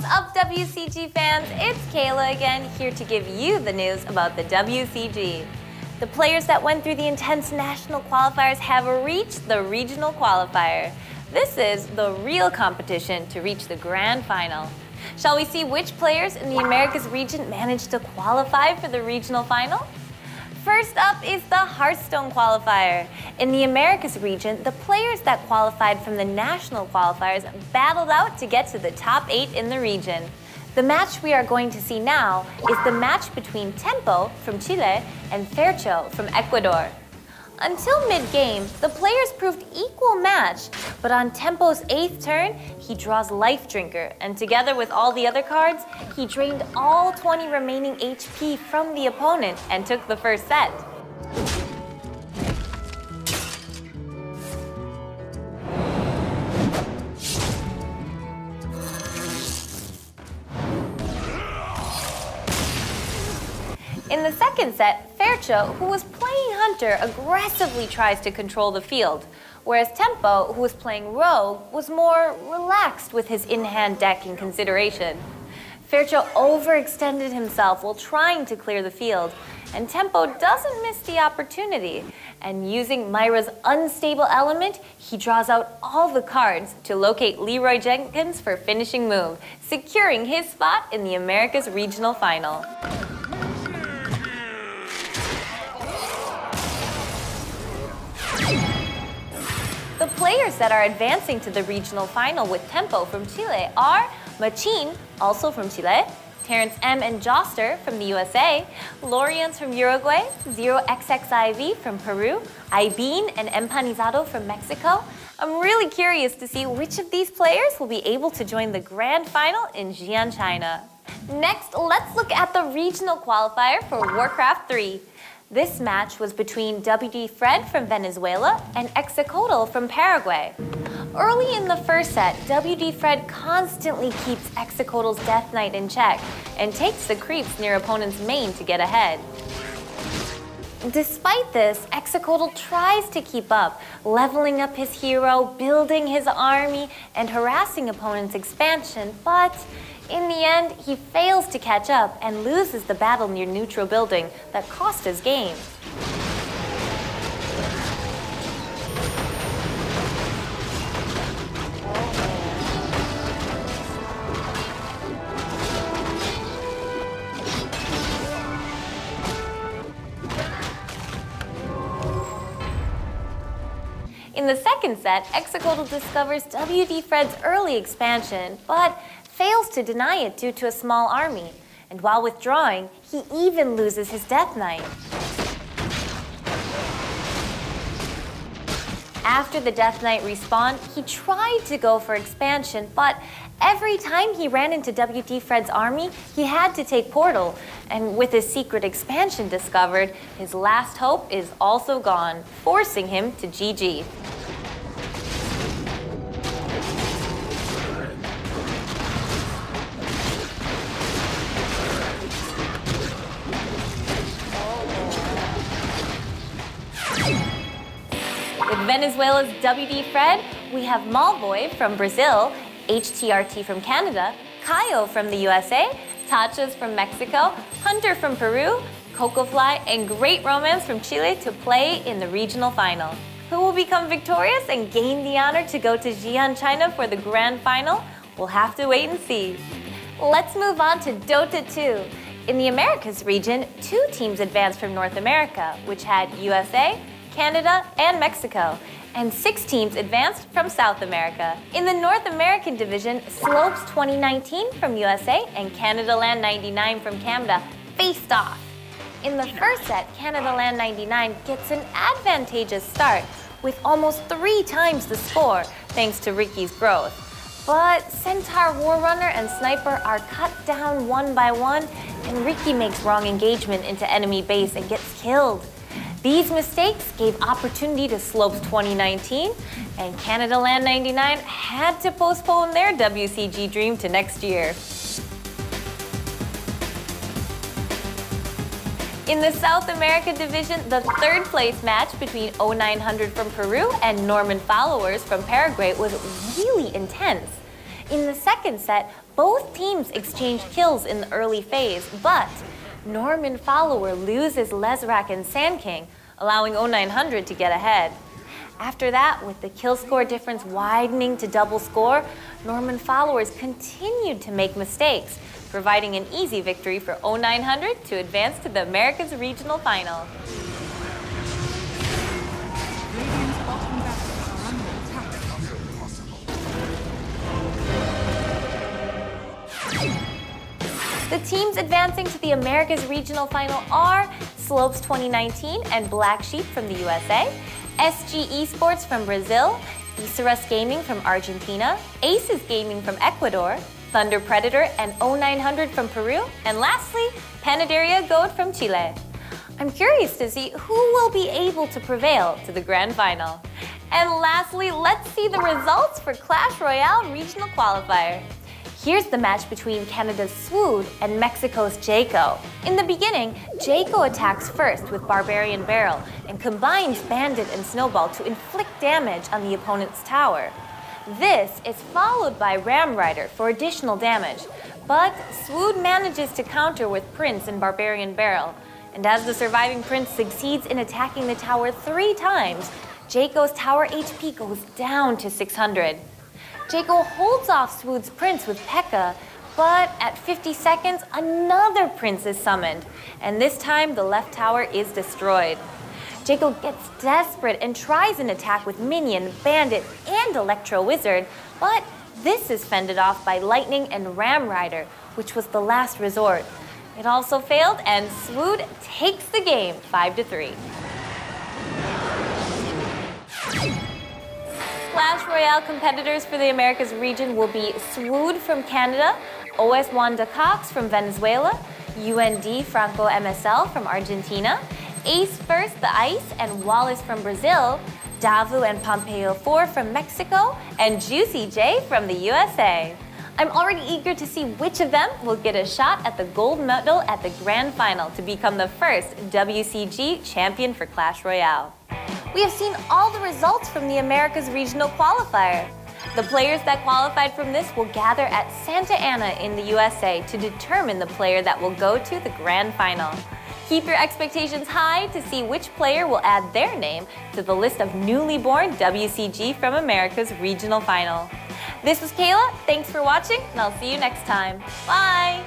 up, WCG fans? It's Kayla again, here to give you the news about the WCG. The players that went through the intense national qualifiers have reached the regional qualifier. This is the real competition to reach the grand final. Shall we see which players in the Americas region managed to qualify for the regional final? First up is the Hearthstone qualifier. In the Americas region, the players that qualified from the national qualifiers battled out to get to the top 8 in the region. The match we are going to see now is the match between Tempo from Chile and Fercho from Ecuador. Until mid-game, the players proved equal match, but on Tempo's 8th turn, he draws Life Drinker, and together with all the other cards, he drained all 20 remaining HP from the opponent and took the first set. In the second set, Fercho, who was playing Hunter, aggressively tries to control the field, whereas Tempo, who was playing Rogue, was more relaxed with his in-hand deck in consideration. Fercho overextended himself while trying to clear the field, and Tempo doesn't miss the opportunity. And using Myra's unstable element, he draws out all the cards to locate Leroy Jenkins for finishing move, securing his spot in the Americas Regional Final. The players that are advancing to the regional final with Tempo from Chile are Machin, also from Chile, Terrence M. and Joster from the USA, Lorians from Uruguay, 0xxiv from Peru, Ibeen and Empanizado from Mexico. I'm really curious to see which of these players will be able to join the grand final in Xi'an, China. Next, let's look at the regional qualifier for Warcraft 3. This match was between WD Fred from Venezuela and Execodal from Paraguay. Early in the first set, WD Fred constantly keeps Execodal's Death Knight in check and takes the creeps near opponent's main to get ahead. Despite this, Execodal tries to keep up, leveling up his hero, building his army, and harassing opponent's expansion, but in the end, he fails to catch up and loses the battle near neutral building that cost his game. In the second set, Execodal discovers WD Fred's early expansion, but fails to deny it due to a small army. And while withdrawing, he even loses his Death Knight. After the Death Knight respawned, he tried to go for expansion, but every time he ran into WD Fred's army, he had to take Portal. And with his secret expansion discovered, his last hope is also gone, forcing him to GG. With Venezuela's WD Fred, we have Malboy from Brazil, HTRT from Canada, Kaio from the USA, Tachas from Mexico, Hunter from Peru, Cocofly, and Great Romance from Chile to play in the regional final. Who will become victorious and gain the honor to go to Xi'an, China for the grand final? We'll have to wait and see. Let's move on to Dota 2. In the Americas region, 2 teams advanced from North America, which had USA, Canada, and Mexico, and 6 teams advanced from South America. In the North American division, Slopes 2019 from USA and Canada Land 99 from Canada faced off. In the first set, Canada Land 99 gets an advantageous start with almost 3 times the score thanks to Ricky's growth. But Centaur, Warrunner, and Sniper are cut down one by one, and Ricky makes wrong engagement into enemy base and gets killed. These mistakes gave opportunity to Slopes 2019, and Canada Land 99 had to postpone their WCG dream to next year. In the South America division, the 3rd place match between 0900 from Peru and Norman Followers from Paraguay was really intense. In the second set, both teams exchanged kills in the early phase, but Norman Follower loses Lezrak and Sand King, allowing 0900 to get ahead. After that, with the kill score difference widening to double score, Norman Followers continued to make mistakes, providing an easy victory for 0900 to advance to the Americas Regional Final. The teams advancing to the Americas Regional Final are Slopes 2019 and Black Sheep from the USA, SG Esports from Brazil, Isurus Gaming from Argentina, Aces Gaming from Ecuador, Thunder Predator and 0900 from Peru, and lastly, Panaderia Gold from Chile. I'm curious to see who will be able to prevail to the grand final. And lastly, let's see the results for Clash Royale Regional Qualifier. Here's the match between Canada's Swood and Mexico's Jaco. In the beginning, Jaco attacks first with Barbarian Barrel and combines Bandit and Snowball to inflict damage on the opponent's tower. This is followed by Ram Rider for additional damage, but Swood manages to counter with Prince and Barbarian Barrel. And as the surviving Prince succeeds in attacking the tower 3 times, Jaco's tower HP goes down to 600. Jaco holds off Swood's Prince with P.E.K.K.A, but at 50 seconds, another Prince is summoned, and this time the left tower is destroyed. Jaco gets desperate and tries an attack with Minion, Bandit, and Electro Wizard, but this is fended off by Lightning and Ram Rider, which was the last resort. It also failed, and Swood takes the game 5-3. Clash Royale competitors for the Americas region will be Swood from Canada, OS Wanda Cox from Venezuela, UND Franco MSL from Argentina, Ace First the Ice and Wallace from Brazil, Davu and Pompeo 4 from Mexico, and Juicy J from the USA. I'm already eager to see which of them will get a shot at the gold medal at the grand final to become the first WCG champion for Clash Royale. We have seen all the results from the Americas Regional Qualifier. The players that qualified from this will gather at Santa Ana in the USA to determine the player that will go to the grand final. Keep your expectations high to see which player will add their name to the list of newly born WCG from America's Regional Final. This is Kayla, thanks for watching, and I'll see you next time. Bye!